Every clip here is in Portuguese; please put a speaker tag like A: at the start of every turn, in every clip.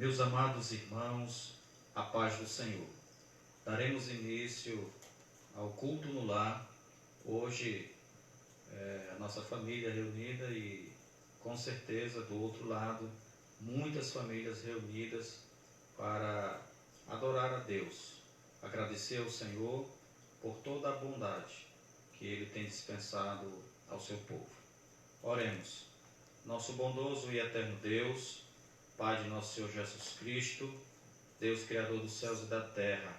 A: Meus amados irmãos, a paz do Senhor. Daremos início ao culto no lar. Hoje, a nossa família reunida e, com certeza, do outro lado, muitas famílias reunidas para adorar a Deus, agradecer ao Senhor por toda a bondade que Ele tem dispensado ao seu povo. Oremos. Nosso bondoso e eterno Deus, Pai de nosso Senhor Jesus Cristo, Deus Criador dos céus e da terra,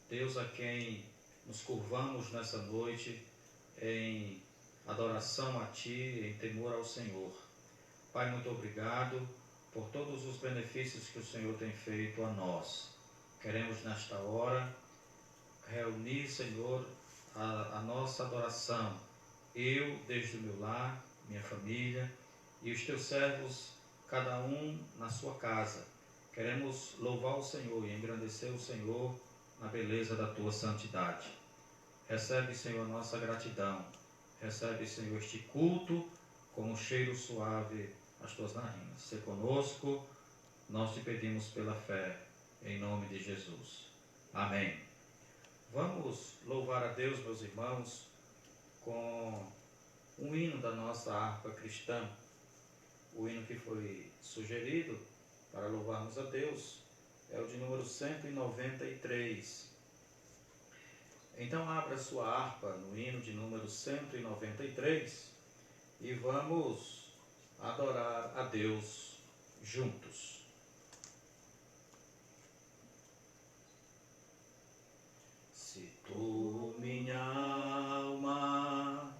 A: Deus a quem nos curvamos nessa noite em adoração a Ti, em temor ao Senhor. Pai, muito obrigado por todos os benefícios que o Senhor tem feito a nós. Queremos nesta hora reunir, Senhor, a nossa adoração. Eu, desde o meu lar, minha família e os Teus servos, cada um na sua casa. Queremos louvar o Senhor e engrandecer o Senhor na beleza da Tua santidade. Recebe, Senhor, nossa gratidão. Recebe, Senhor, este culto com um cheiro suave às Tuas narinas. Se conosco, nós te pedimos pela fé, em nome de Jesus. Amém. Vamos louvar a Deus, meus irmãos, com um hino da nossa harpa cristã. O hino que foi sugerido para louvarmos a Deus é o de número 193. Então abra sua harpa no hino de número 193 e vamos adorar a Deus juntos. Se tu, minha alma,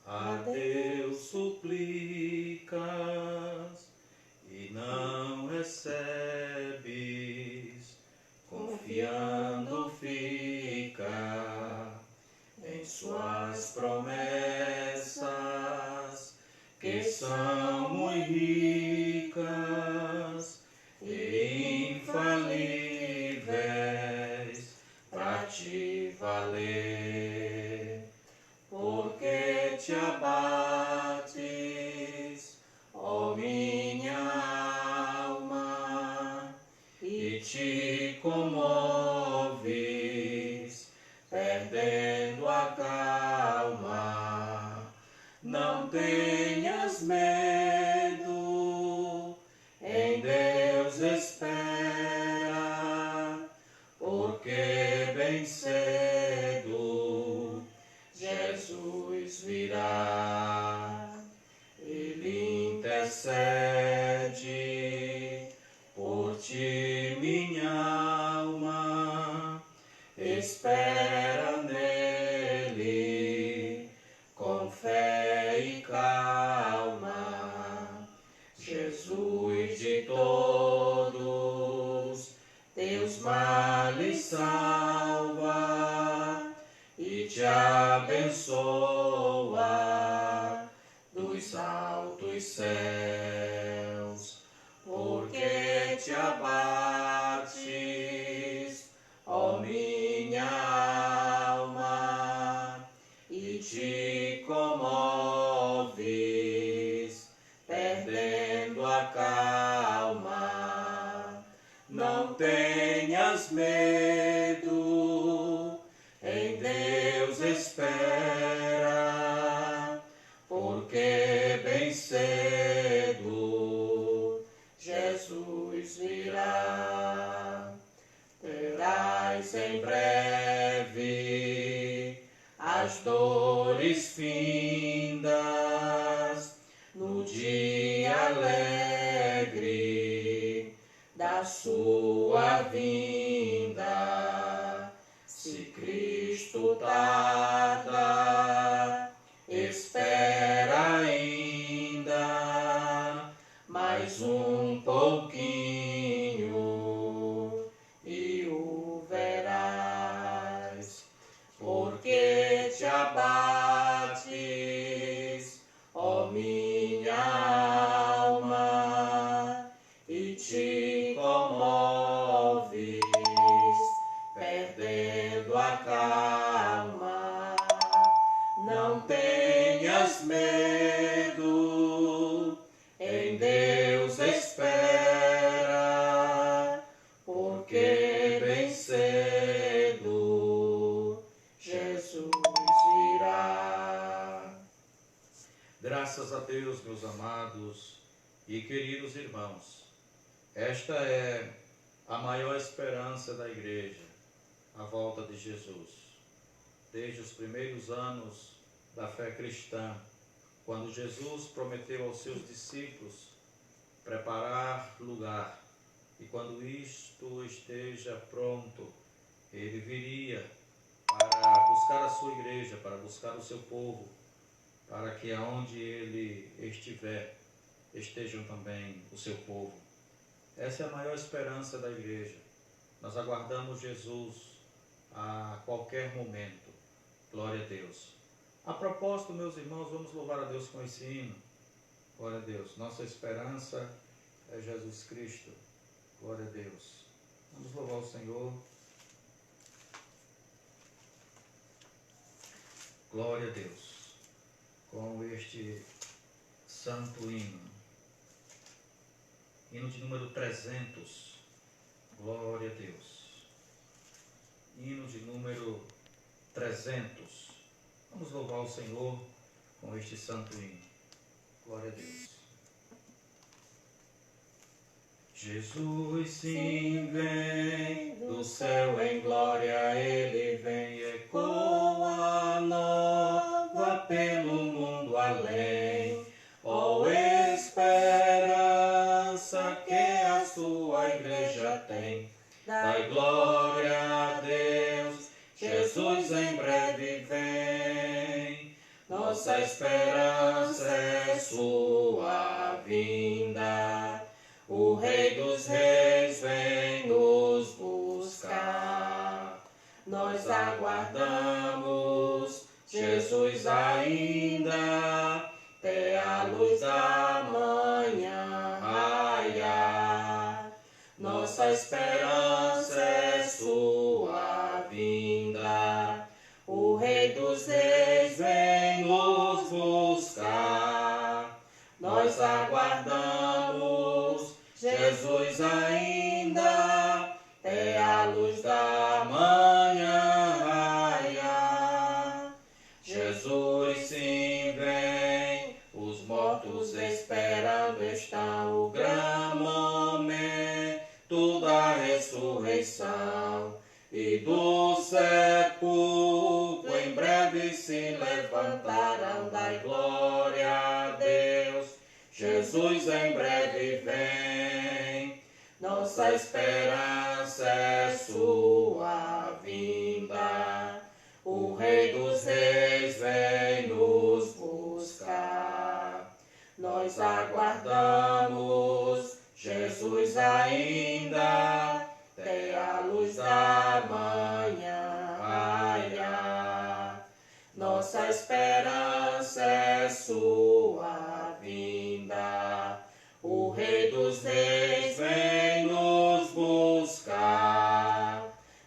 A: a Deus suplicas e não recebes, confiando fica em suas promessas, que são muito ricas e infalíveis para te valer. Porque te abates, ó minha alma, e te comoves, perdendo a calma. Não tenhas medo, em Deus espera, porque bem cedo Jesus virá. Ele intercede por ti, minha alma, espera nele com fé e calma. Jesus de todos teus males salva e te abençoa dos altos céus. Porque te abates, ó minha alma, e te comoves, perdendo a calma. Não tenhas medo, em Deus espera, porque bem cedo Jesus virá. Terás em breve as dores findas no dia alegre da sua vinda. Se Cristo tarda, espera ainda mais um pouquinho e o verás. Porque te abates, ó minha alma, e te comoves, perdendo a calma. Não tenhas medo, em Deus espera. E queridos irmãos, esta é a maior esperança da igreja, a volta de Jesus. Desde os primeiros anos da fé cristã, quando Jesus prometeu aos seus discípulos preparar lugar, e quando isto esteja pronto, ele viria para buscar a sua igreja, para buscar o seu povo, para que aonde ele estiver, estejam também o seu povo. Essa é a maior esperança da igreja. Nós aguardamos Jesus a qualquer momento. Glória a Deus. A propósito, meus irmãos, vamos louvar a Deus com esse hino. Glória a Deus. Nossa esperança é Jesus Cristo. Glória a Deus. Vamos louvar o Senhor. Glória a Deus. Com este santo hino. Hino de número 300. Glória a Deus. Hino de número 300. Vamos louvar o Senhor com este santo hino. Glória a Deus. Jesus sim vem, do céu em glória ele vem, ecoa nova pelo mundo além. Ó esperança que a sua igreja tem, dai glória a Deus, Jesus em breve vem. Nossa esperança é sua vinda, o Rei dos Reis vem nos buscar. Nós aguardamos Jesus ainda, até a luz da manhã raiar. Nossa esperança é sua vinda, o Rei dos Reis vem nos buscar. Nós aguardamos Jesus ainda, até a luz da manhã raiar. Jesus sim vem, os mortos esperando estão o grande momento da ressurreição. E do sepulcro em breve se levantarão, dai glória a Deus, Jesus em breve vem. Nossa esperança é sua vinda, o Rei dos Reis vem nos buscar. Nós aguardamos Jesus ainda, até a luz da manhã raiar. Nossa esperança é sua vinda, o Rei dos Reis vem nos buscar.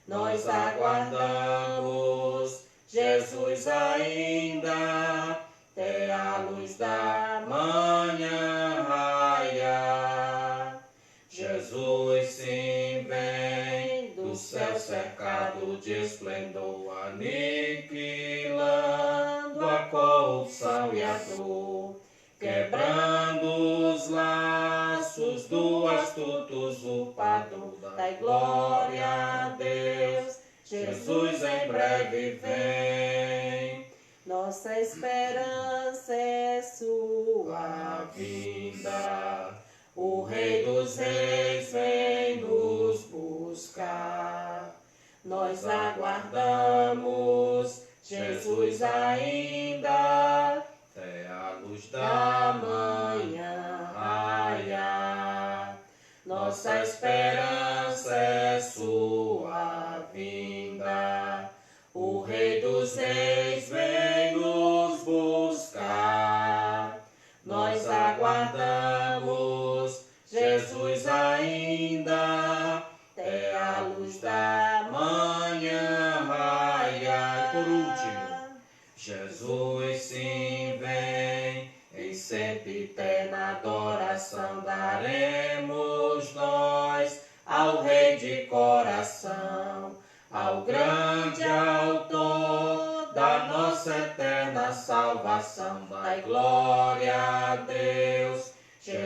A: Nós aguardamos Jesus ainda, até a luz da manhã raiar. Jesus sim vem, do céu cercado de esplendor, aniquilando a corrupção e a dor, quebrando os laços do astuto usurpador. Dai glória a Deus, Jesus em breve vem. Nossa esperança é sua vinda, o Rei dos Reis vem nos buscar. Nós aguardamos Jesus ainda, até a luz da manhã raiar. Nossa esperança é sua vinda, o Rei dos Reis vem nos buscar. Nós aguardamos Jesus ainda, até a luz da manhã raiar. Por último, Jesus sim vem, em sempiterna adoração daremos nós ao Rei de coração, ao grande autor da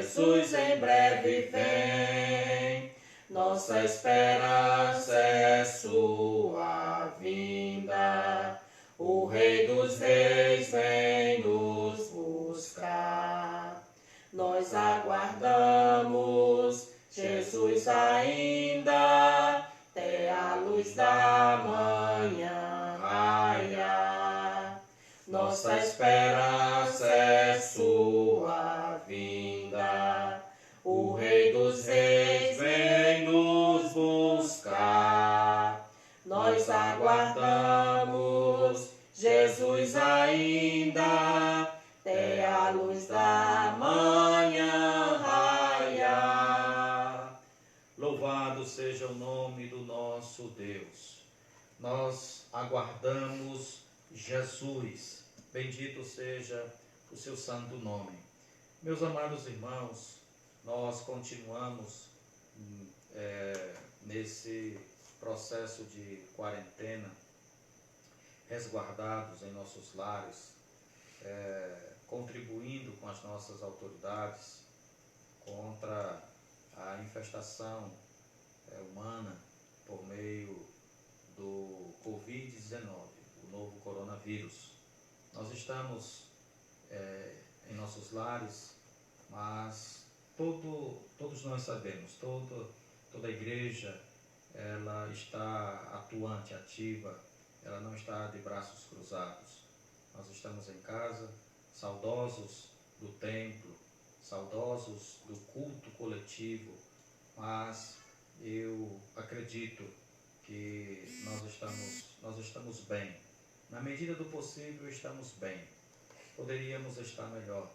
B: Jesus em breve vem, nossa esperança é sua vinda. O Rei dos Reis vem nos buscar. Nós aguardamos Jesus ainda, até a luz da manhã raiar. Nossa esperança é sua vinda. O Rei dos Reis vem nos buscar. Nós aguardamos Jesus ainda, até a luz da manhã raiar.
A: Louvado seja o nome do nosso Deus. Nós aguardamos Jesus. Bendito seja o seu santo nome. Meus amados irmãos, nós continuamos nesse processo de quarentena, resguardados em nossos lares, contribuindo com as nossas autoridades contra a infestação humana por meio do Covid-19, o novo coronavírus. Nós estamos em nossos lares, mas todos nós sabemos, toda a igreja, ela está atuante, ativa, ela não está de braços cruzados. Nós estamos em casa, saudosos do templo, saudosos do culto coletivo, mas eu acredito que nós estamos bem. Na medida do possível, estamos bem. Poderíamos estar melhor,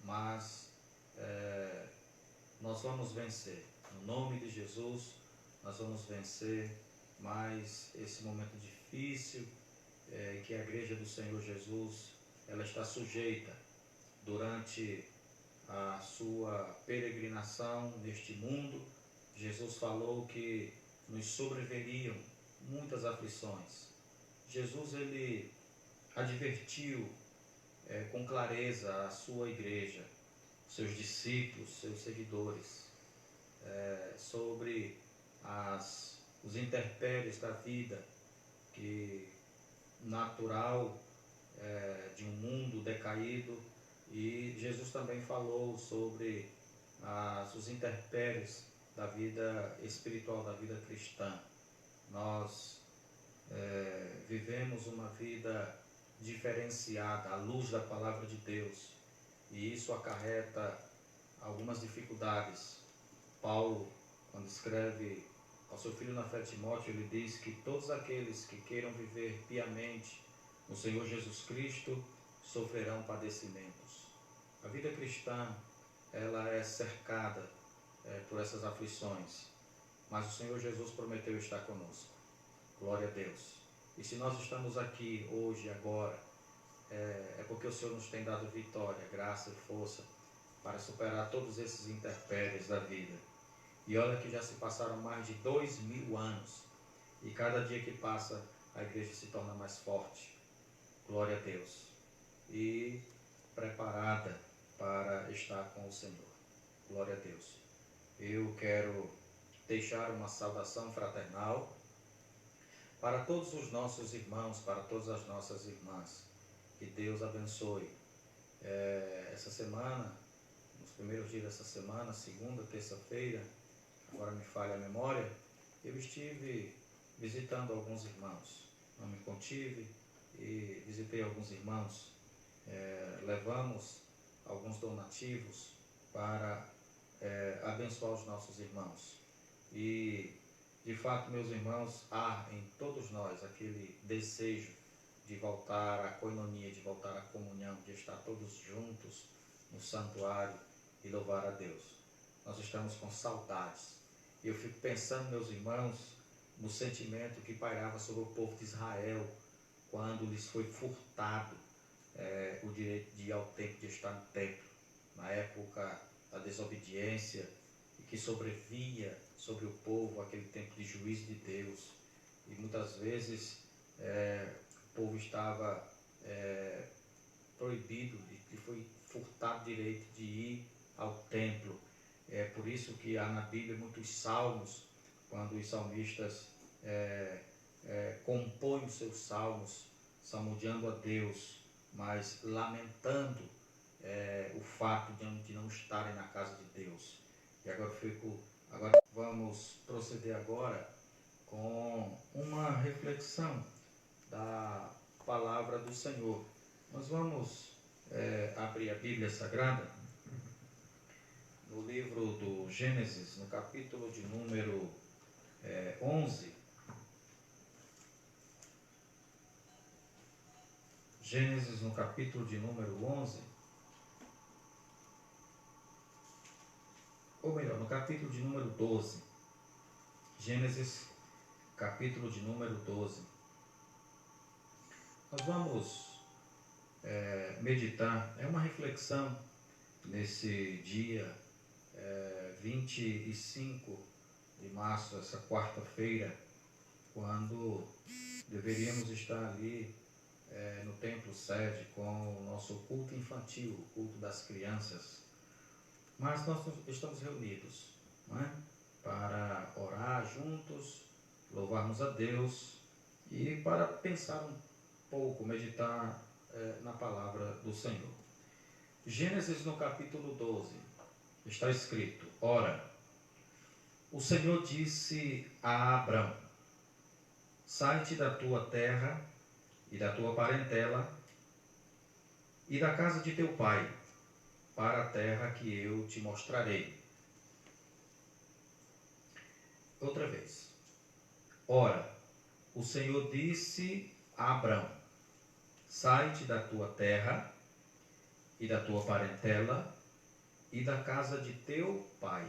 A: mas nós vamos vencer. No nome de Jesus, nós vamos vencer mais esse momento difícil que a Igreja do Senhor Jesus ela está sujeita durante a sua peregrinação neste mundo. Jesus falou que nos sobreviriam muitas aflições. Jesus ele advertiu com clareza a sua igreja, seus discípulos, seus seguidores, sobre os intempéries da vida que natural de um mundo decaído, e Jesus também falou sobre os intempéries da vida espiritual, da vida cristã. Nós vivemos uma vida diferenciada à luz da palavra de Deus, e isso acarreta algumas dificuldades. Paulo, quando escreve ao seu filho na fé Timóteo, ele diz que todos aqueles que queiram viver piamente no Senhor Jesus Cristo sofrerão padecimentos. A vida cristã ela é cercada por essas aflições, mas o Senhor Jesus prometeu estar conosco. Glória a Deus. E se nós estamos aqui hoje, agora, é porque o Senhor nos tem dado vitória, graça e força para superar todos esses intempéries da vida. E olha que já se passaram mais de 2000 anos, e cada dia que passa a igreja se torna mais forte. Glória a Deus. E preparada para estar com o Senhor. Glória a Deus. Eu quero deixar uma saudação fraternal para todos os nossos irmãos, para todas as nossas irmãs. Que Deus abençoe. Essa semana, nos primeiros dias dessa semana, segunda, terça-feira, agora me falha a memória, eu estive visitando alguns irmãos. Não me contive e visitei alguns irmãos. Levamos alguns donativos para abençoar os nossos irmãos. E, de fato, meus irmãos, há em todos nós aquele desejo de voltar à coinonia, de voltar à comunhão, de estar todos juntos no santuário e louvar a Deus. Nós estamos com saudades. E eu fico pensando, meus irmãos, no sentimento que pairava sobre o povo de Israel quando lhes foi furtado o direito de ir ao templo, de estar no templo, na época da desobediência, e que sobrevia sobre o povo aquele tempo de juízo de Deus. E muitas vezes o povo estava proibido, e foi furtado o direito de ir ao templo. É por isso que há na Bíblia muitos salmos, quando os salmistas compõem os seus salmos, salmodiando a Deus, mas lamentando o fato de não estarem na casa de Deus. E agora vamos proceder agora com uma reflexão da palavra do Senhor. Nós vamos abrir a Bíblia Sagrada no livro do Gênesis, no capítulo de número 11. Gênesis, no capítulo de número 11. Ou melhor, no capítulo de número 12. Gênesis, capítulo de número 12. Nós vamos meditar, é uma reflexão nesse dia 25 de março, essa quarta-feira, quando deveríamos estar ali no templo sede com o nosso culto infantil, o culto das crianças. Mas nós estamos reunidos, não é? Para orar juntos, louvarmos a Deus e para pensar um pouco, meditar na palavra do Senhor. Gênesis, no capítulo 12, está escrito: Ora, o Senhor disse a Abrão: sai-te da tua terra e da tua parentela e da casa de teu pai, para a terra que eu te mostrarei. Outra vez. Ora, o Senhor disse a Abrão: sai-te da tua terra e da tua parentela e da casa de teu pai,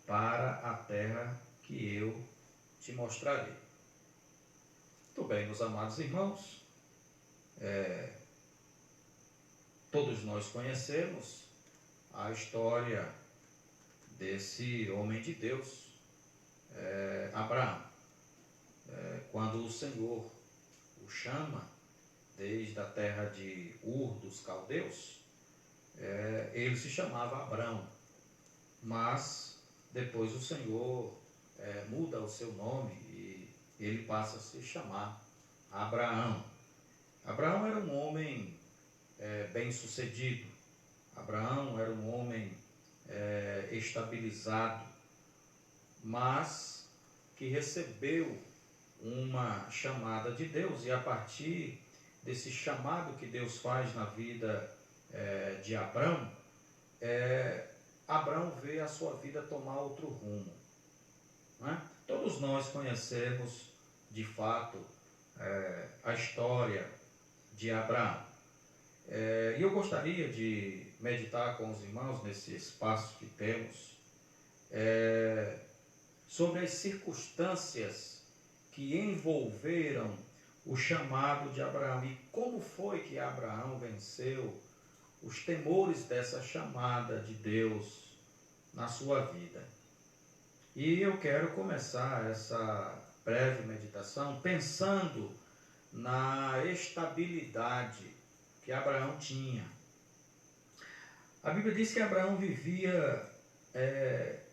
A: para a terra que eu te mostrarei. Muito bem, meus amados irmãos, todos nós conhecemos a história desse homem de Deus, Abraão. Quando o Senhor o chama desde a terra de Ur dos Caldeus, ele se chamava Abrão, mas depois o Senhor muda o seu nome e ele passa a se chamar Abraão. Abraão era um homem bem-sucedido. Abraão era um homem estabilizado, mas que recebeu uma chamada de Deus, e a partir desse chamado que Deus faz na vida de Abrão, Abrão vê a sua vida tomar outro rumo, não é? Todos nós conhecemos de fato a história de Abraão. E eu gostaria de meditar com os irmãos nesse espaço que temos sobre as circunstâncias que envolveram o chamado de Abraão e como foi que Abraão venceu os temores dessa chamada de Deus na sua vida. E eu quero começar essa breve meditação pensando na estabilidade que Abraão tinha. A Bíblia diz que Abraão vivia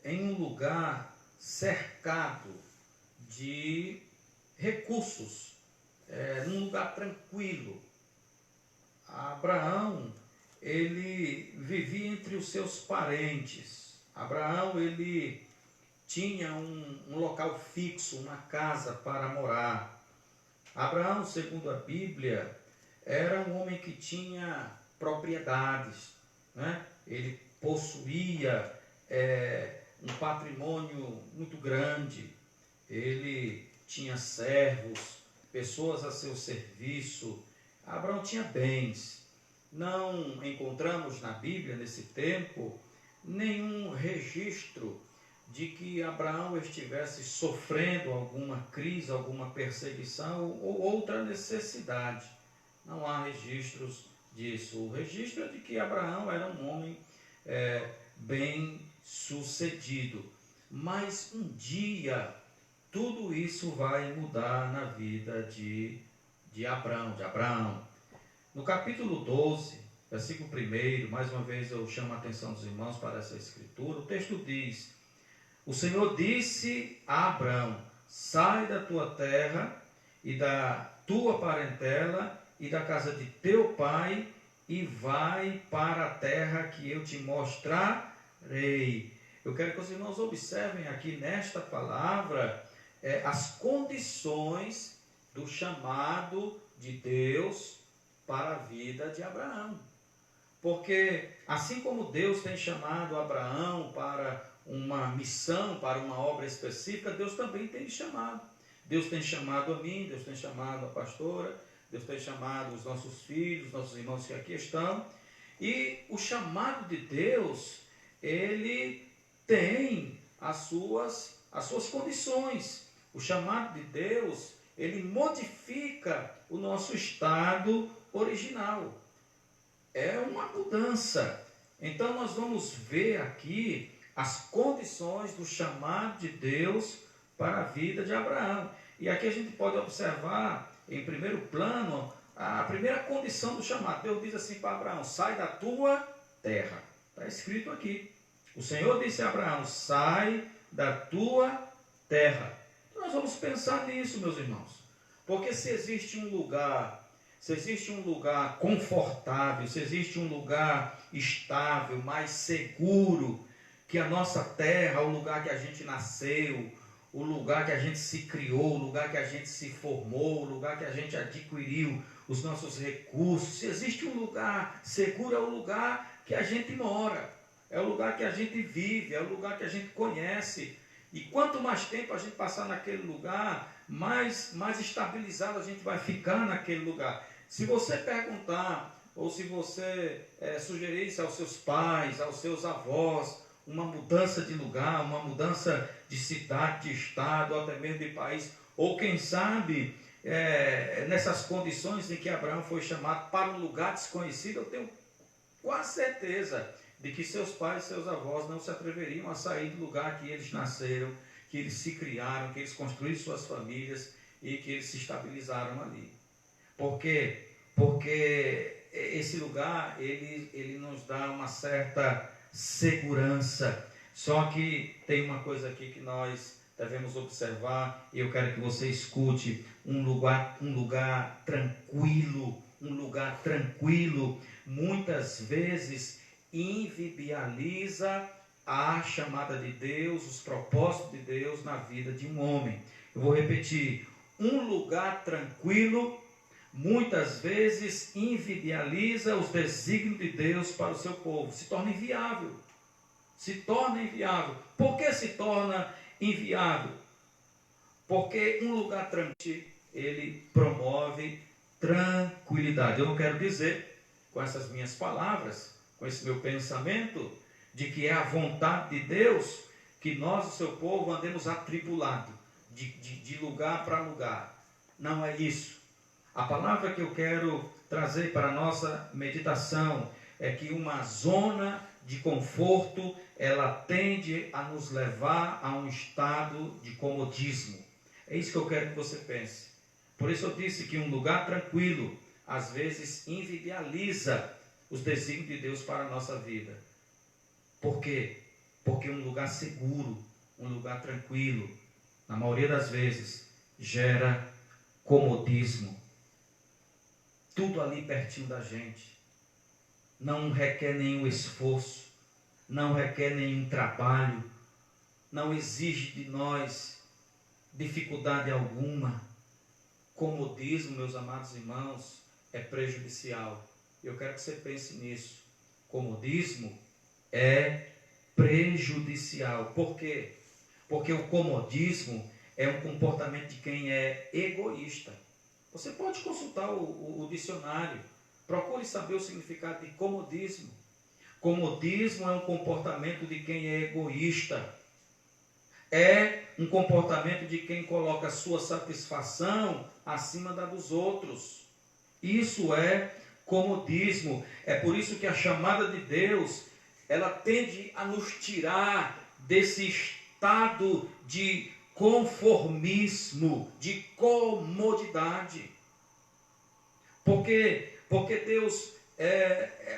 A: em um lugar cercado de recursos, num lugar tranquilo. Abraão, ele vivia entre os seus parentes. Abraão, ele tinha um local fixo, uma casa para morar. Abraão, segundo a Bíblia, era um homem que tinha propriedades, né? Ele possuía um patrimônio muito grande, ele tinha servos, pessoas a seu serviço. Abraão tinha bens. Não encontramos na Bíblia, nesse tempo, nenhum registro de que Abraão estivesse sofrendo alguma crise, alguma perseguição ou outra necessidade. Não há registros disso. O registro é de que Abraão era um homem bem sucedido. Mas um dia tudo isso vai mudar na vida de Abraão. No capítulo 12 versículo 1, mais uma vez eu chamo a atenção dos irmãos para essa escritura. O texto diz: o Senhor disse a Abrão: sai da tua terra e da tua parentela e da casa de teu pai e vai para a terra que eu te mostrarei. Eu quero que os irmãos observem aqui nesta palavra as condições do chamado de Deus para a vida de Abraão. Porque assim como Deus tem chamado Abraão para uma missão, para uma obra específica, Deus também tem chamado. Deus tem chamado a mim, Deus tem chamado a pastora, Deus tem chamado os nossos filhos, nossos irmãos que aqui estão. E o chamado de Deus, ele tem as suas condições. O chamado de Deus, ele modifica o nosso estado original. É uma mudança. Então nós vamos ver aqui as condições do chamado de Deus para a vida de Abraão. E aqui a gente pode observar, em primeiro plano, a primeira condição do chamado. Deus diz assim para Abraão: sai da tua terra. Está escrito aqui. O Senhor disse a Abraão: sai da tua terra. Então nós vamos pensar nisso, meus irmãos. Porque se existe um lugar confortável, se existe um lugar estável, mais seguro que a nossa terra, o lugar que a gente nasceu, o lugar que a gente se criou, o lugar que a gente se formou, o lugar que a gente adquiriu os nossos recursos, se existe um lugar seguro, é o lugar que a gente mora, é o lugar que a gente vive, é o lugar que a gente conhece. E quanto mais tempo a gente passar naquele lugar, mais estabilizado a gente vai ficar naquele lugar. Se você perguntar, ou se você sugerisse aos seus pais, aos seus avós, uma mudança de lugar, uma mudança de cidade, de estado, ou até mesmo de país, ou quem sabe, nessas condições em que Abraão foi chamado para um lugar desconhecido, eu tenho quase certeza de que seus pais e seus avós não se atreveriam a sair do lugar que eles nasceram, que eles se criaram, que eles construíram suas famílias e que eles se estabilizaram ali. Por quê? Porque esse lugar, ele nos dá uma certa segurança. Só que tem uma coisa aqui que nós devemos observar, e eu quero que você escute: um lugar tranquilo, muitas vezes inviabiliza a chamada de Deus, os propósitos de Deus na vida de um homem. Eu vou repetir: um lugar tranquilo muitas vezes inviabiliza os desígnios de Deus para o seu povo, se torna inviável. Por que se torna inviável? Porque um lugar tranquilo, ele promove tranquilidade. Eu não quero dizer, com essas minhas palavras, com esse meu pensamento, de que é a vontade de Deus que nós, o seu povo, andemos atribulados de lugar para lugar. Não é isso. A palavra que eu quero trazer para a nossa meditação é que uma zona de conforto, ela tende a nos levar a um estado de comodismo. É isso que eu quero que você pense. Por isso eu disse que um lugar tranquilo, às vezes, inviabiliza os desígnios de Deus para a nossa vida. Por quê? Porque um lugar seguro, um lugar tranquilo, na maioria das vezes, gera comodismo. Tudo ali pertinho da gente. Não requer nenhum esforço, não requer nenhum trabalho, não exige de nós dificuldade alguma. Comodismo, meus amados irmãos, é prejudicial. Eu quero que você pense nisso. Comodismo é prejudicial. Por quê? Porque o comodismo é um comportamento de quem é egoísta. Você pode consultar o dicionário. Procure saber o significado de comodismo. Comodismo é um comportamento de quem é egoísta. É um comportamento de quem coloca a sua satisfação acima da dos outros. Isso é comodismo. É por isso que a chamada de Deus, ela tende a nos tirar desse estado de conformismo, de comodidade. Porque Deus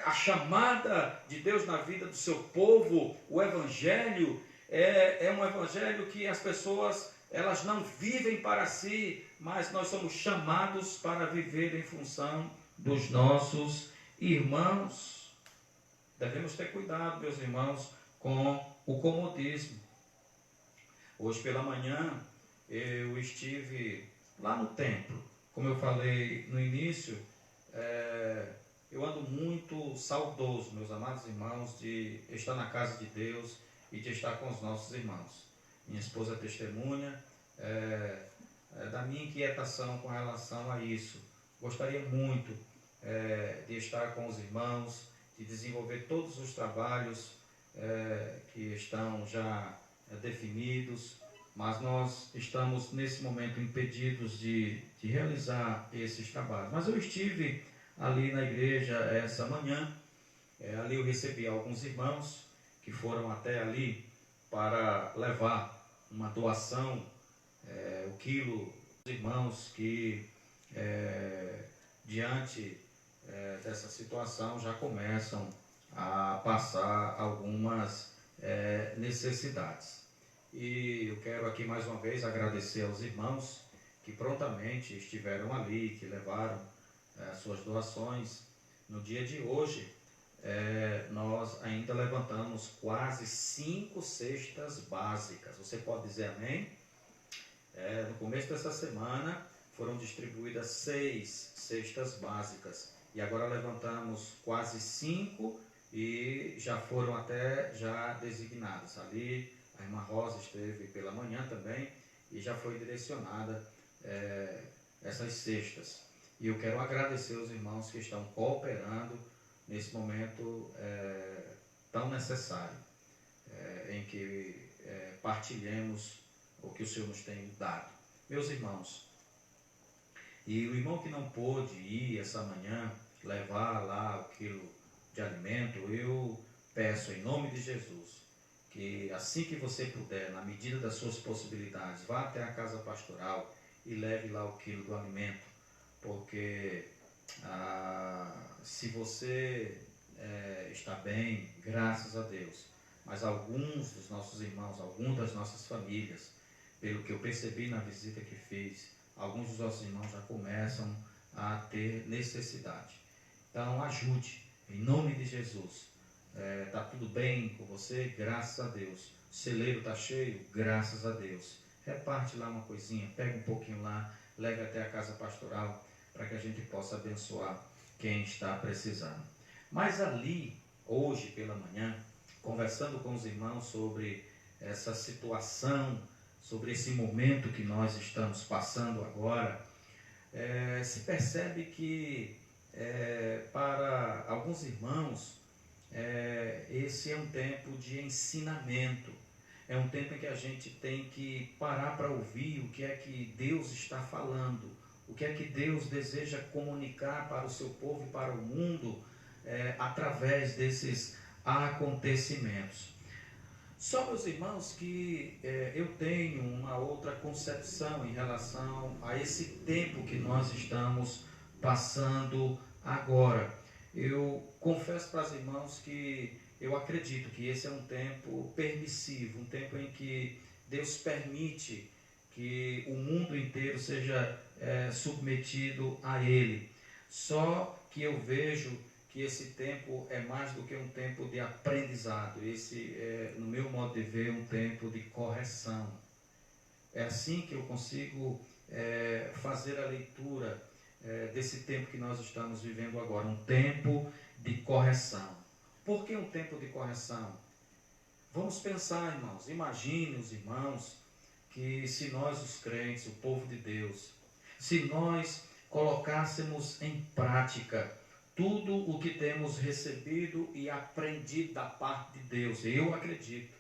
A: a chamada de Deus na vida do seu povo, o Evangelho, é um Evangelho que as pessoas, elas não vivem para si, mas nós somos chamados para viver em função dos nossos irmãos. Devemos ter cuidado, meus irmãos, com o comodismo. Hoje pela manhã eu estive lá no templo. Como eu falei no início, eu ando muito saudoso, meus amados irmãos, de estar na casa de Deus e de estar com os nossos irmãos. Minha esposa é testemunha da minha inquietação com relação a isso. Gostaria muito de estar com os irmãos, de desenvolver todos os trabalhos que estão já definidos, mas nós estamos nesse momento impedidos de realizar esses trabalhos. Mas eu estive ali na igreja essa manhã, ali eu recebi alguns irmãos que foram até ali para levar uma doação, o quilo dos irmãos que diante dessa situação já começam a passar algumas necessidades. E eu quero aqui mais uma vez agradecer aos irmãos que prontamente estiveram ali, que levaram suas doações. No dia de hoje, nós ainda levantamos quase 5 cestas básicas. Você pode dizer amém? No começo dessa semana foram distribuídas 6 cestas básicas. E agora levantamos quase 5 e já foram até já designadas. Ali a irmã Rosa esteve pela manhã também e já foi direcionada essas cestas. E eu quero agradecer aos irmãos que estão cooperando nesse momento tão necessário, em que partilhemos o que o Senhor nos tem dado. Meus irmãos, e o irmão que não pôde ir essa manhã, levar lá o quilo de alimento, eu peço em nome de Jesus, que assim que você puder, na medida das suas possibilidades, vá até a casa pastoral e leve lá o quilo do alimento, porque se você está bem, graças a Deus, mas alguns dos nossos irmãos, algumas das nossas famílias, pelo que eu percebi na visita que fiz, alguns dos nossos irmãos já começam a ter necessidade. Então ajude, em nome de Jesus. Está tudo bem com você? Graças a Deus. O celeiro está cheio? Graças a Deus. Reparte lá uma coisinha, pega um pouquinho lá, leve até a casa pastoral, para que a gente possa abençoar quem está precisando. Mas ali, hoje pela manhã, conversando com os irmãos sobre essa situação, sobre esse momento que nós estamos passando agora, se percebe que para alguns irmãos esse é um tempo de ensinamento, é um tempo em que a gente tem que parar para ouvir o que é que Deus está falando, o que é que Deus deseja comunicar para o seu povo e para o mundo através desses acontecimentos. Só, meus irmãos, que eu tenho uma outra concepção em relação a esse tempo que nós estamos passando agora. Eu confesso para os irmãos que eu acredito que esse é um tempo permissivo, um tempo em que Deus permite que o mundo inteiro seja submetido a Ele. Só que eu vejo que esse tempo é mais do que um tempo de aprendizado. Esse é, no meu modo de ver, um tempo de correção. É assim que eu consigo fazer a leitura desse tempo que nós estamos vivendo agora, um tempo de correção. Por que um tempo de correção? Vamos pensar, irmãos, imagine os irmãos que se nós, os crentes, o povo de Deus, se nós colocássemos em prática tudo o que temos recebido e aprendido da parte de Deus, eu acredito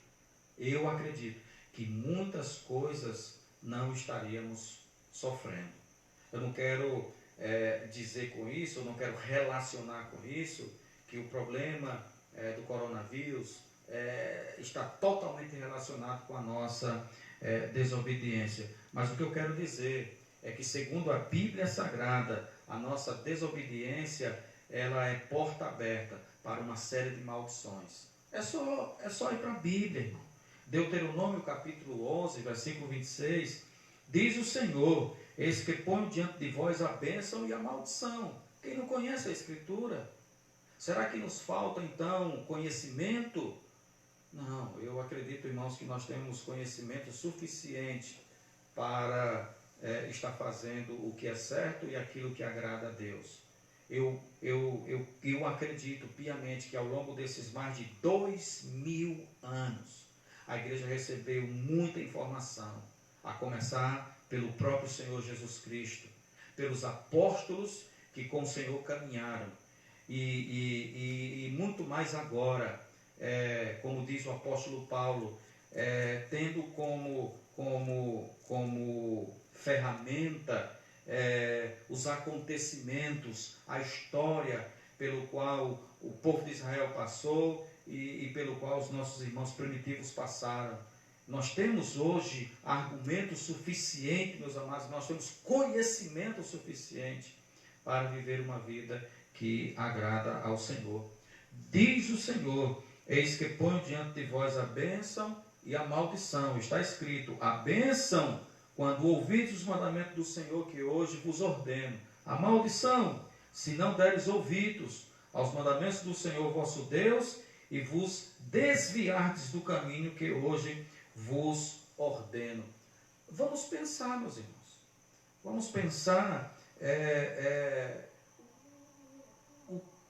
A: que muitas coisas não estaríamos sofrendo. Eu não quero dizer com isso, eu não quero relacionar com isso, que o problema do coronavírus está totalmente relacionado com a nossa desobediência. Mas o que eu quero dizer é que, segundo a Bíblia Sagrada, a nossa desobediência ela é porta aberta para uma série de maldições. É só ir para a Bíblia, irmão. Deuteronômio capítulo 11, versículo 26, diz o Senhor: eis que ponho diante de vós a bênção e a maldição. Quem não conhece a Escritura? Será que nos falta então conhecimento? Não, eu acredito, irmãos, que nós temos conhecimento suficiente para estar fazendo o que é certo e aquilo que agrada a Deus. Eu acredito piamente que ao longo desses mais de 2000 anos, a igreja recebeu muita informação, a começar pelo próprio Senhor Jesus Cristo, pelos apóstolos que com o Senhor caminharam, e muito mais agora, como diz o apóstolo Paulo, tendo como ferramenta os acontecimentos, a história pelo qual o povo de Israel passou e pelo qual os nossos irmãos primitivos passaram. Nós temos hoje argumento suficiente, meus amados, nós temos conhecimento suficiente para viver uma vida que agrada ao Senhor. Diz o Senhor: eis que ponho diante de vós a bênção e a maldição. Está escrito: a bênção, quando ouvides os mandamentos do Senhor que hoje vos ordeno. A maldição, se não deres ouvidos aos mandamentos do Senhor vosso Deus e vos desviardes do caminho que hoje vos ordeno. Vamos pensar, meus irmãos. Vamos pensar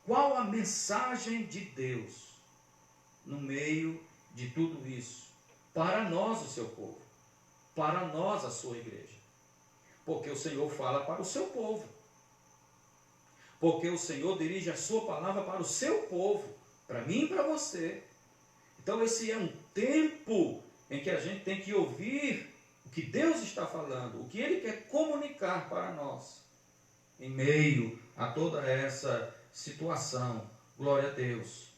A: qual a mensagem de Deus no meio de tudo isso, para nós, o seu povo, para nós, a sua igreja. Porque o Senhor fala para o seu povo. Porque o Senhor dirige a sua palavra para o seu povo, para mim e para você. Então esse é um tempo em que a gente tem que ouvir o que Deus está falando, o que Ele quer comunicar para nós, em meio a toda essa situação. Glória a Deus.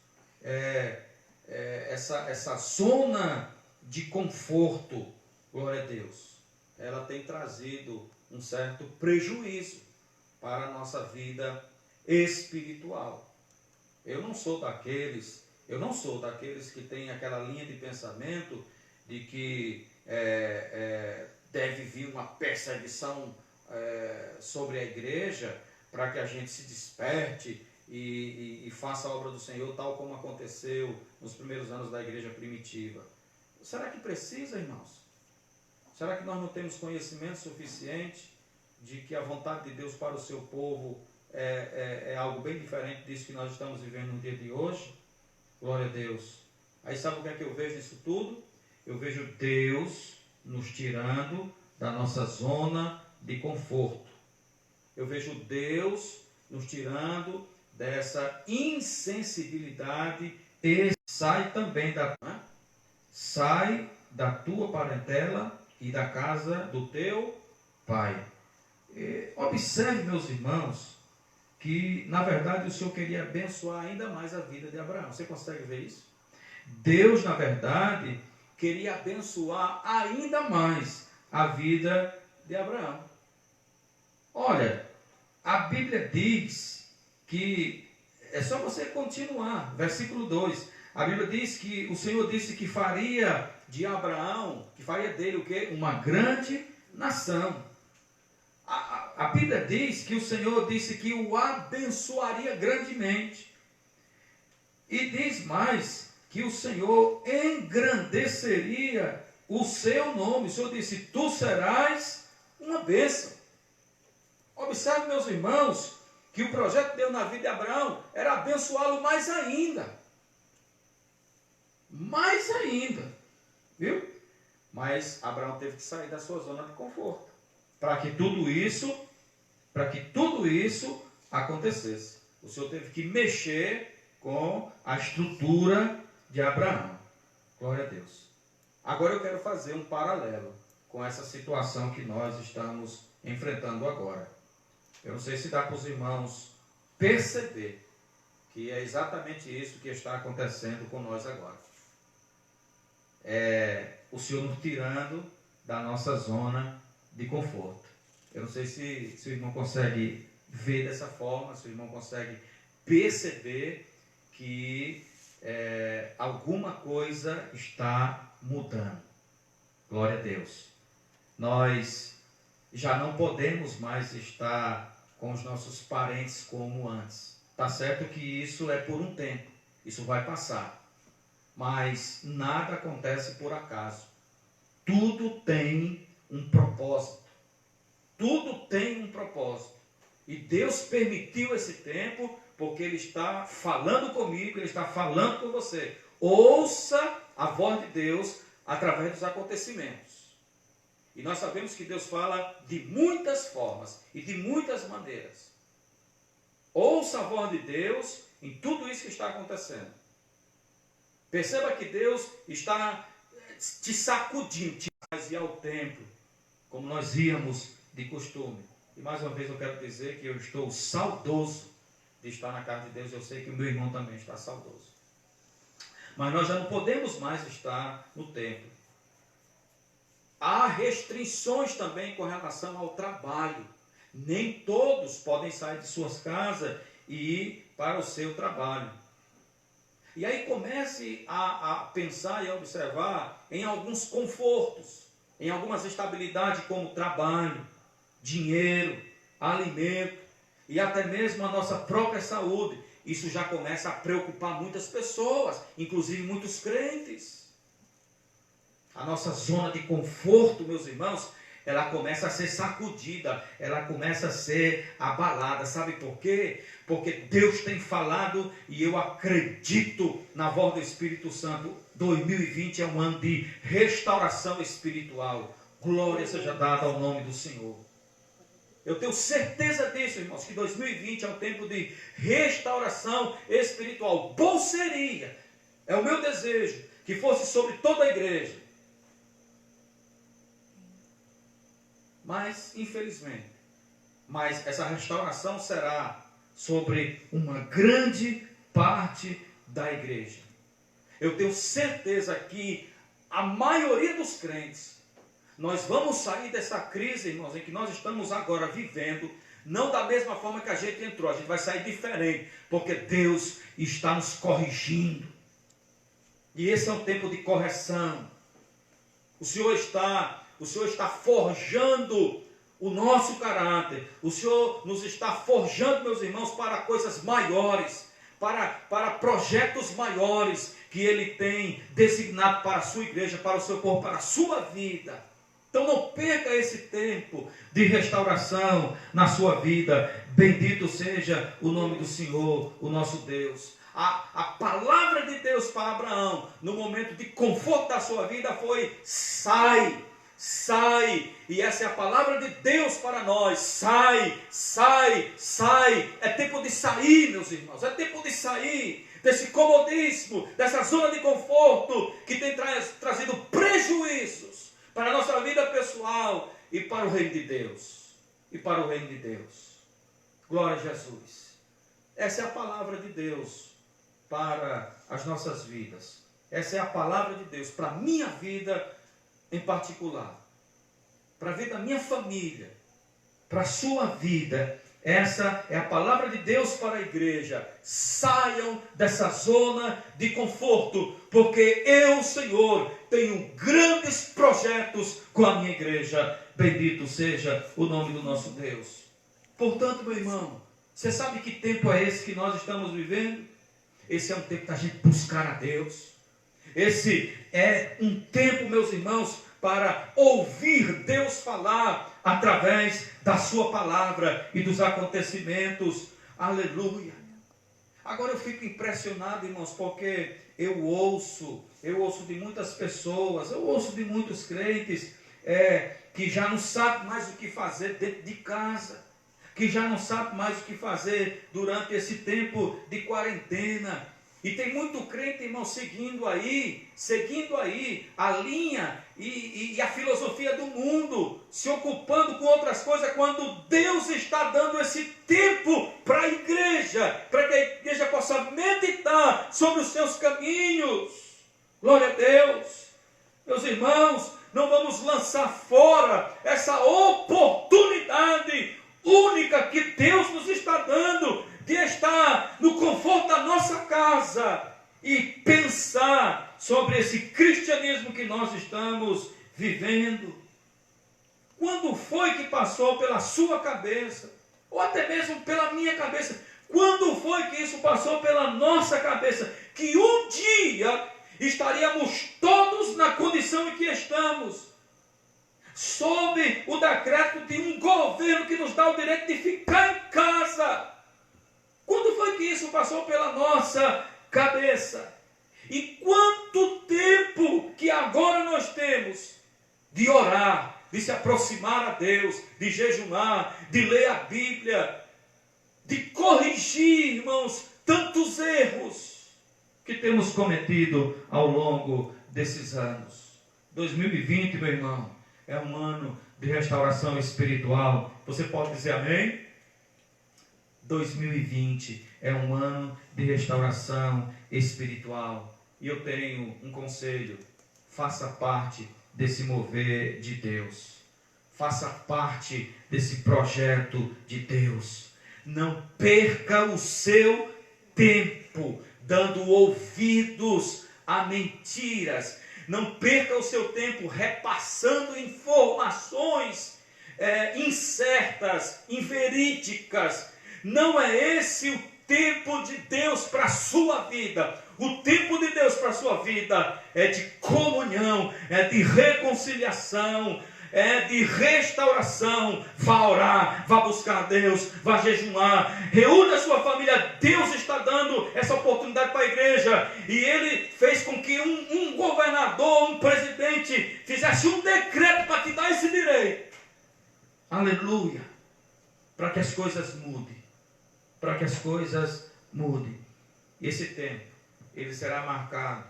A: Essa zona de conforto, glória a Deus, ela tem trazido um certo prejuízo para a nossa vida espiritual. Eu não sou daqueles que têm aquela linha de pensamento de que deve vir uma perseguição sobre a igreja para que a gente se desperte e faça a obra do Senhor, tal como aconteceu nos primeiros anos da igreja primitiva. Será que precisa, irmãos? Será que nós não temos conhecimento suficiente de que a vontade de Deus para o seu povo é algo bem diferente disso que nós estamos vivendo no dia de hoje? Glória a Deus. Aí sabe o que é que eu vejo disso tudo? Eu vejo Deus nos tirando da nossa zona de conforto. Eu vejo Deus nos tirando dessa insensibilidade e sai da tua parentela e da casa do teu pai. Observe, meus irmãos, que na verdade o Senhor queria abençoar ainda mais a vida de Abraão. Você consegue ver isso? Deus, na verdade, queria abençoar ainda mais a vida de Abraão. Olha, a Bíblia diz que, é só você continuar, versículo 2, a Bíblia diz que o Senhor disse que faria de Abraão, que faria dele o quê? Uma grande nação. A Bíblia diz que o Senhor disse que o abençoaria grandemente. E diz mais, que o Senhor engrandeceria o seu nome. O Senhor disse: tu serás uma bênção. Observe, meus irmãos, que o projeto de Deus na vida de Abraão era abençoá-lo mais ainda. Mais ainda. Viu? Mas Abraão teve que sair da sua zona de conforto para que tudo isso acontecesse. O Senhor teve que mexer com a estrutura de Abraão. Glória a Deus. Agora eu quero fazer um paralelo com essa situação que nós estamos enfrentando agora. Eu não sei se dá para os irmãos perceber que é exatamente isso que está acontecendo com nós agora. O Senhor nos tirando da nossa zona de conforto. Eu não sei se o irmão consegue ver dessa forma, se o irmão consegue perceber que alguma coisa está mudando. Glória a Deus. Nós já não podemos mais estar com os nossos parentes como antes. Está certo que isso é por um tempo, isso vai passar. Mas nada acontece por acaso. Tudo tem um propósito. Tudo tem um propósito. E Deus permitiu esse tempo porque Ele está falando comigo, Ele está falando com você. Ouça a voz de Deus através dos acontecimentos. E nós sabemos que Deus fala de muitas formas e de muitas maneiras. Ouça a voz de Deus em tudo isso que está acontecendo. Perceba que Deus está te sacudindo, te faz ir ao templo, como nós íamos de costume. E mais uma vez eu quero dizer que eu estou saudoso de estar na casa de Deus. Eu sei que o meu irmão também está saudoso. Mas nós já não podemos mais estar no templo. Há restrições também com relação ao trabalho. Nem todos podem sair de suas casas e ir para o seu trabalho. E aí comece a pensar e a observar em alguns confortos, em algumas estabilidades como trabalho, dinheiro, alimento e até mesmo a nossa própria saúde. Isso já começa a preocupar muitas pessoas, inclusive muitos crentes. A nossa zona de conforto, meus irmãos, ela começa a ser sacudida, ela começa a ser abalada. Sabe por quê? Porque Deus tem falado e eu acredito na voz do Espírito Santo. 2020 é um ano de restauração espiritual. Glória seja dada ao nome do Senhor. Eu tenho certeza disso, irmãos, que 2020 é um tempo de restauração espiritual. Bom seria, é o meu desejo, que fosse sobre toda a igreja. Mas, infelizmente, essa restauração será sobre uma grande parte da igreja. Eu tenho certeza que a maioria dos crentes, nós vamos sair dessa crise, irmãos, em que nós estamos agora vivendo, não da mesma forma que a gente entrou, a gente vai sair diferente, porque Deus está nos corrigindo. E esse é um tempo de correção. O Senhor está forjando o nosso caráter. O Senhor nos está forjando, meus irmãos, para coisas maiores, para projetos maiores que Ele tem designado para a sua igreja, para o seu povo, para a sua vida. Então não perca esse tempo de restauração na sua vida. Bendito seja o nome do Senhor, o nosso Deus. A palavra de Deus para Abraão, no momento de conforto da sua vida, foi: sai, sai. E essa é a palavra de Deus para nós: sai, sai, sai. É tempo de sair, meus irmãos, é tempo de sair desse comodismo, dessa zona de conforto que tem trazido prejuízos para a nossa vida pessoal e para o reino de Deus. E para o reino de Deus. Glória a Jesus. Essa é a palavra de Deus para as nossas vidas. Essa é a palavra de Deus para a minha vida em particular. Para a vida da minha família. Para a sua vida. Essa é a palavra de Deus para a igreja. Saiam dessa zona de conforto, porque eu, Senhor, tenho grandes projetos com a minha igreja. Bendito seja o nome do nosso Deus. Portanto, meu irmão, você sabe que tempo é esse que nós estamos vivendo? Esse é um tempo da gente buscar a Deus. Esse é um tempo, meus irmãos, para ouvir Deus falar através da sua palavra e dos acontecimentos. Aleluia. Agora eu fico impressionado, irmãos, porque eu ouço de muitas pessoas, eu ouço de muitos crentes que já não sabem mais o que fazer dentro de casa, que já não sabem mais o que fazer durante esse tempo de quarentena. E tem muito crente, irmão, seguindo aí a linha e a filosofia do mundo, se ocupando com outras coisas, quando Deus está dando esse tempo para a igreja, para que a igreja possa meditar sobre os seus caminhos. Glória a Deus. Meus irmãos, não vamos lançar fora essa oportunidade única que Deus nos está dando de estar no conforto da nossa casa e pensar sobre esse cristianismo que nós estamos vivendo. Quando foi que passou pela sua cabeça, ou até mesmo pela minha cabeça, quando foi que isso passou pela nossa cabeça, que um dia estaríamos todos na condição em que estamos, sob o decreto de um governo que nos dá o direito de ficar em casa? Quando foi que isso passou pela nossa cabeça? E quanto tempo que agora nós temos de orar, de se aproximar a Deus, de jejuar, de ler a Bíblia, de corrigir, irmãos, tantos erros que temos cometido ao longo desses anos. 2020, meu irmão, é um ano de restauração espiritual. Você pode dizer amém? 2020 é um ano de restauração espiritual. E eu tenho um conselho: faça parte desse mover de Deus. Faça parte desse projeto de Deus. Não perca o seu tempo dando ouvidos a mentiras. Não perca o seu tempo repassando informações incertas, inverídicas. Não é esse o tempo de Deus para a sua vida. O tempo de Deus para a sua vida é de comunhão, é de reconciliação, é de restauração. Vá orar, vá buscar a Deus, vá jejuar, reúna a sua família. Deus está dando essa oportunidade para a igreja, e Ele fez com que um governador, um presidente, fizesse um decreto para te dar esse direito. Aleluia! Para que as coisas mudem, para que as coisas mudem. Esse tempo, ele será marcado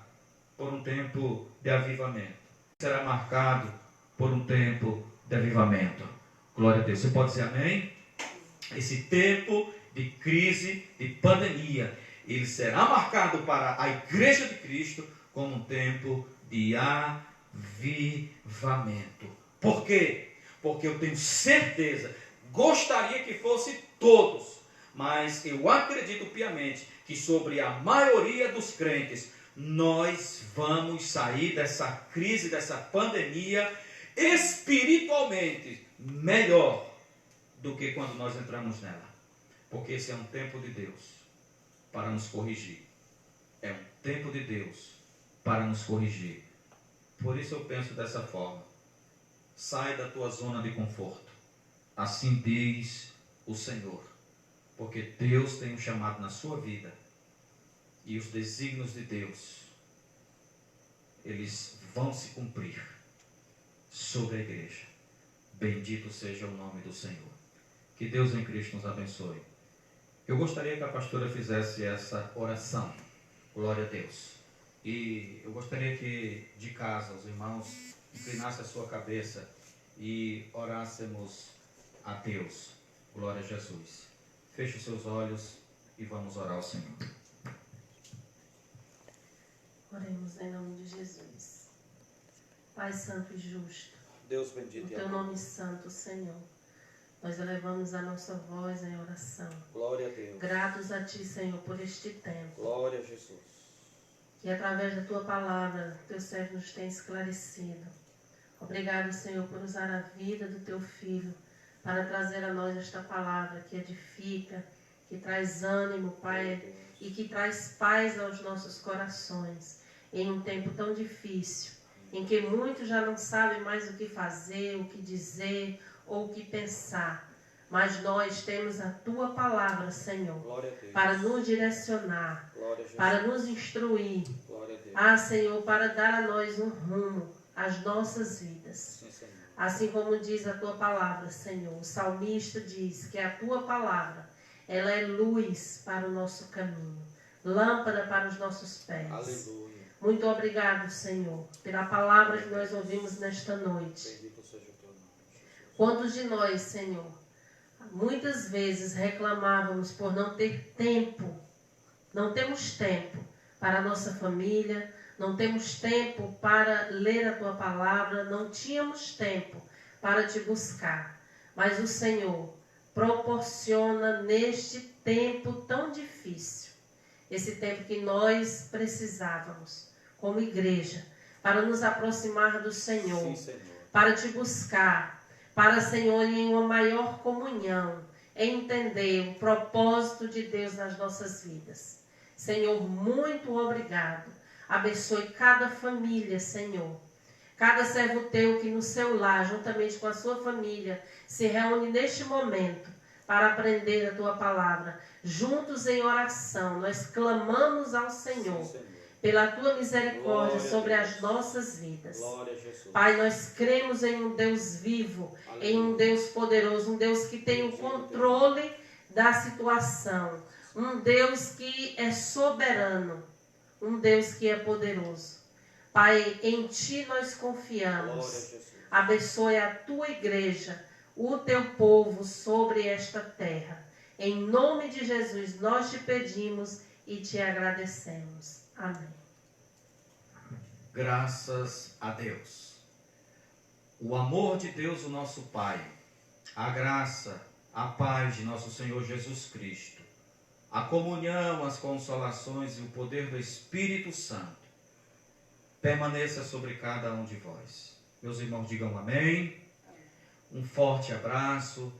A: por um tempo de avivamento. Será marcado por um tempo de avivamento. Glória a Deus. Você pode dizer amém? Esse tempo de crise, de pandemia, ele será marcado para a igreja de Cristo como um tempo de avivamento. Por quê? Porque eu tenho certeza, gostaria que fosse todos, mas eu acredito piamente que sobre a maioria dos crentes, nós vamos sair dessa crise, dessa pandemia, espiritualmente melhor do que quando nós entramos nela. Porque esse é um tempo de Deus para nos corrigir. É um tempo de Deus para nos corrigir. Por isso eu penso dessa forma: sai da tua zona de conforto. Assim diz o Senhor. Porque Deus tem um chamado na sua vida. E os desígnios de Deus, eles vão se cumprir sobre a igreja. Bendito seja o nome do Senhor. Que Deus em Cristo nos abençoe. Eu gostaria que a pastora fizesse essa oração. Glória a Deus. E eu gostaria que de casa os irmãos inclinassem a sua cabeça e orássemos a Deus. Glória a Jesus. Feche os seus olhos e vamos orar ao Senhor.
B: Oremos em nome de Jesus. Pai santo e justo,
A: Deus bendito,
B: o teu nome santo, Senhor, nós elevamos a nossa voz em oração.
A: Glória a Deus.
B: Gratos a ti, Senhor, por este tempo.
A: Glória a Jesus.
B: Que através da tua palavra, teu servo nos tem esclarecido. Obrigado, Senhor, por usar a vida do teu filho para trazer a nós esta palavra que edifica, que traz ânimo, Pai, e que traz paz aos nossos corações. Em um tempo tão difícil, em que muitos já não sabem mais o que fazer, o que dizer ou o que pensar. Mas nós temos a tua palavra, Senhor, para nos direcionar, para nos instruir. Senhor, para dar a nós um rumo às nossas vidas. Assim como diz a tua palavra, Senhor, o salmista diz que a tua palavra, ela é luz para o nosso caminho, lâmpada para os nossos pés.
A: Aleluia.
B: Muito obrigado, Senhor, pela palavra que nós ouvimos nesta noite.
A: Bendito seja o teu nome, Jesus.
B: Quantos de nós, Senhor, muitas vezes reclamávamos por não ter tempo, não temos tempo para a nossa família, não temos tempo para ler a tua palavra, não tínhamos tempo para te buscar. Mas o Senhor proporciona neste tempo tão difícil, esse tempo que nós precisávamos, como igreja, para nos aproximar do Senhor,
A: Sim, Senhor.
B: para te buscar, para, Senhor, em uma maior comunhão, entender o propósito de Deus nas nossas vidas. Senhor, muito obrigado. Abençoe cada família, Senhor. Cada servo teu que no seu lar, juntamente com a sua família, se reúne neste momento para aprender a tua palavra. Juntos em oração, nós clamamos ao Senhor,
A: Sim, Senhor.
B: pela tua misericórdia
A: Glória
B: sobre
A: a
B: as
A: Deus.
B: nossas vidas.
A: Glória a Jesus.
B: Pai, nós cremos em um Deus vivo, em um Deus poderoso, um Deus que tem o controle da situação, um Deus que é soberano, um Deus que é poderoso. Pai, em Ti nós confiamos.
A: Glória a Jesus.
B: Abençoe a Tua igreja, o Teu povo sobre esta terra. Em nome de Jesus nós te pedimos e te agradecemos. Amém.
A: Graças a Deus. O amor de Deus, o nosso Pai, a graça, a paz de nosso Senhor Jesus Cristo, a comunhão, as consolações e o poder do Espírito Santo permaneça sobre cada um de vós. Meus irmãos, digam amém. Um forte abraço.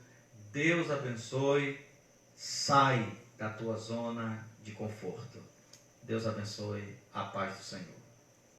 A: Deus abençoe. Sai da tua zona de conforto. Deus abençoe. A paz do Senhor.